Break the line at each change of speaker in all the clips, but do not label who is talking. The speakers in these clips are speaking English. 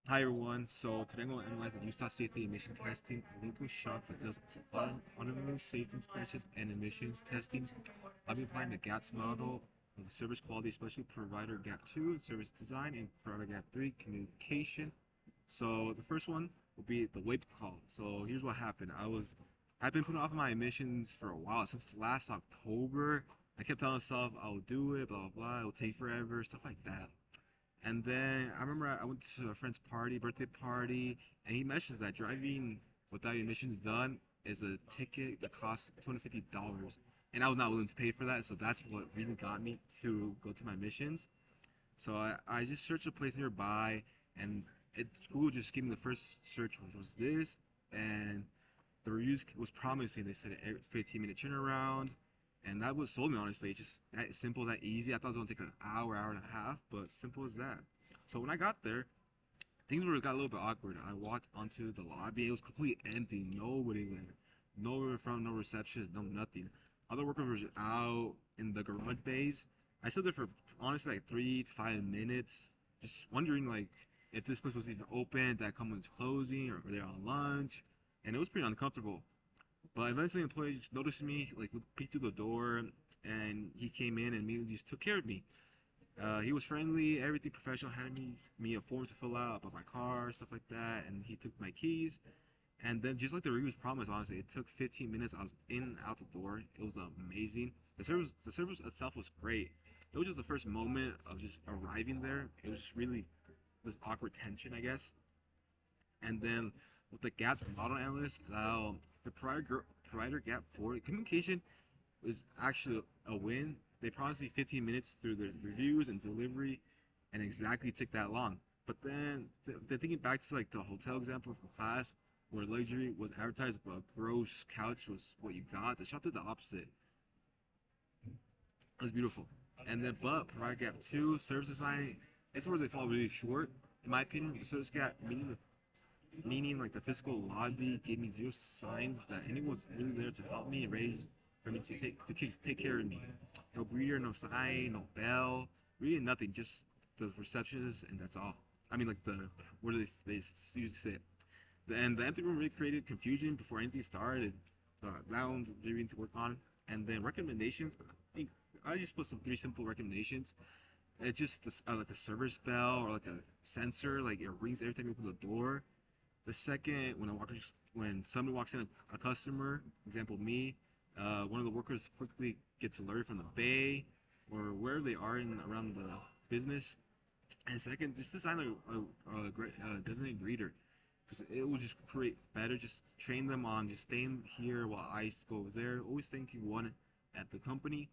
Hi everyone, so today I'm going to analyze the USTAR safety emission testing. A local shop that does autonomous safety inspections and emissions testing. I'll be applying the GATS model of the service quality, especially provider gap 2, service design, and provider gap 3, communication. So the first one will be the wake call. So here's what happened. I've been putting off my emissions for a while, since last October. I kept telling myself I'll do it, blah blah blah, it'll take forever, stuff like that. And then I remember I went to a friend's party, birthday party, and he mentions that driving without your emissions done is a ticket that costs $250. And I was not willing to pay for that, so that's what really got me to go to my missions. So I just searched a place nearby, and Google just gave me the first search, which was this, and the reviews was promising. They said a 15-minute turnaround, and that was sold me honestly. It's just that simple, that easy. I thought it was gonna take an hour, hour and a half, but simple as that. So when I got there, things got a little bit awkward. I walked onto the lobby. It was completely empty. Nobody there. No front, no receptionist, no nothing. Other workers were out in the garage bays. I stood there for honestly like 3 to 5 minutes, just wondering like if this place was even open, that someone's closing, or they're on lunch, and it was pretty uncomfortable. But eventually, an employee just noticed me, like peeked through the door, and he came in and immediately just took care of me. He was friendly, everything professional. Had me a form to fill out about my car, stuff like that, and he took my keys. And then, just like the reviews promised, honestly, it took 15 minutes. I was in and out the door. It was amazing. The service itself was great. It was just the first moment of just arriving there. It was just really this awkward tension, I guess. And then with the GAP's model analyst, the provider gap for communication was actually a win. They promised me 15 minutes through the reviews and delivery, and exactly took that long. But then, they're thinking back to like the hotel example from class, where luxury was advertised, but a gross couch was what you got. The shop did the opposite. It was beautiful. And then, but provider gap 2, service design, it's where they fall really short. In my opinion, the service gap, meaning like the physical lobby, gave me zero signs that anyone was really there to help me and ready for me to take care of me. No greeter, no sign, no bell, really nothing. Just the receptionist, and that's all. I mean, like where do they usually sit? And the empty room really created confusion before anything started. So that one's really to work on. And then recommendations. I think I just put some three simple recommendations. It's just this, like a service bell or like a sensor, like it rings every time you open the door. The second, when somebody walks in, a customer, example me, one of the workers quickly gets alerted from the bay or where they are in around the business. And second, just design a designated greeter, because it will just create better. Just train them on just staying here while I go over there. Always thinking one at the company,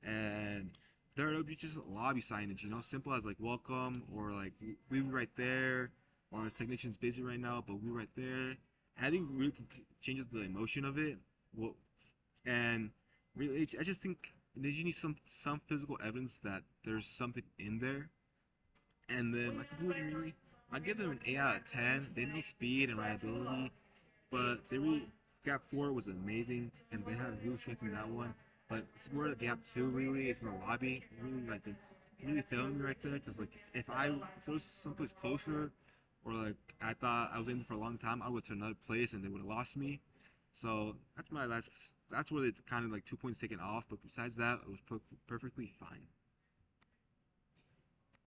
and there'll be just lobby signage, simple as like welcome, or like we'll be right there, or the technician's busy right now, but we're right there. Adding really changes the emotion of it. Well, and really, I just think that you need some physical evidence that there's something in there. And then my conclusion really, I'd give them an 8 out of 10. They know speed and reliability, but they really Gap 4 was amazing, and they had really strength in that one. But it's more the Gap 2 really is in the lobby. Really like they really failing me right there, because like if there was someplace closer, or like I thought I was in for a long time, I would to another place and they would have lost me. So that's my last. That's where it's kind of like 2 points taken off. But besides that, it was perfectly fine.